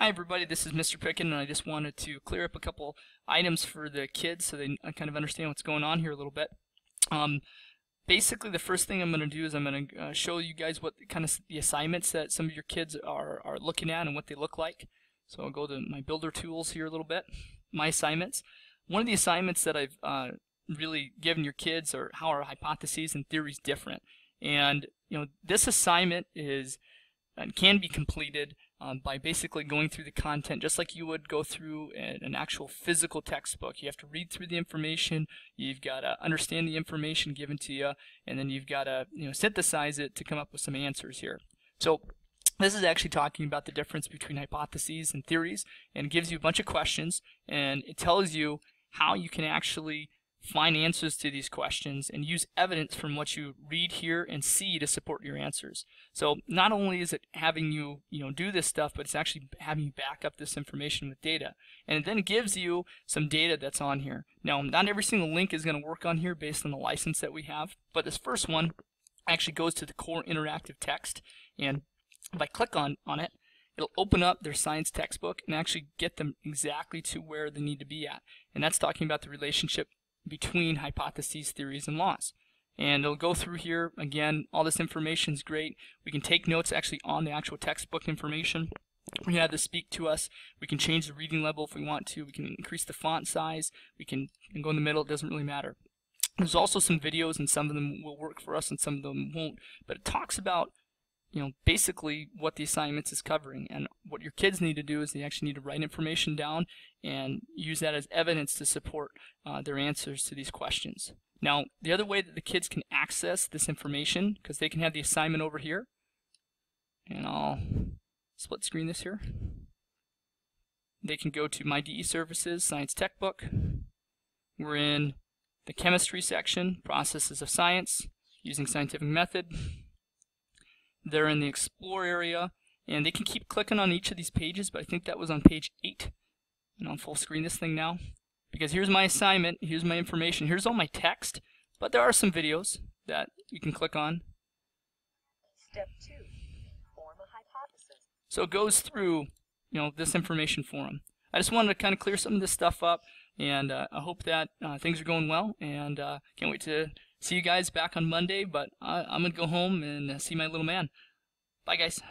Hi everybody, this is Mr. Picken, and I just wanted to clear up a couple items for the kids so they kind of understand what's going on here a little bit. Basically, the first thing I'm going to do is I'm going to show you guys what kind of the assignments that some of your kids are looking at and what they look like. So I'll go to my builder tools here a little bit. My assignments. One of the assignments that I've really given your kids are how are hypotheses and theories different. And this assignment is can be completed by basically going through the content just like you would go through an actual physical textbook. You have to read through the information, you've got to understand the information given to you, and then you've got to synthesize it to come up with some answers here. So this is actually talking about the difference between hypotheses and theories, and it gives you a bunch of questions, and it tells you how you can actually find answers to these questions and use evidence from what you read here and see to support your answers. So not only is it having you do this stuff, but it's actually having you back up this information with data. And it then gives you some data that's on here. Now, not every single link is going to work on here based on the license that we have, but this first one actually goes to the core interactive text, and if I click on it, it'll open up their science textbook and actually get them exactly to where they need to be at. And that's talking about the relationship between hypotheses, theories, and laws. And it'll go through here again. All this information is great. We can take notes actually on the actual textbook information. We can have this speak to us. We can change the reading level if we want to. We can increase the font size. We can go in the middle. It doesn't really matter. There's also some videos, and some of them will work for us and some of them won't. But it talks about basically what the assignments is covering, and what your kids need to do is they actually need to write information down and use that as evidence to support their answers to these questions. Now, the other way that the kids can access this information, because they can have the assignment over here, and I'll split screen this here. They can go to My DE Services, Science Textbook. We're in the chemistry section, Processes of Science, using scientific method. They're in the Explore area, and they can keep clicking on each of these pages, but I think that was on page 8. And I'll full screen this thing now, because here's my assignment, here's my information, here's all my text, but there are some videos that you can click on. Step 2, form a hypothesis. So it goes through this information for them. I just wanted to kind of clear some of this stuff up, and I hope that things are going well, and can't wait to see you guys back on Monday, but I'm going to go home and see my little man. Bye, guys.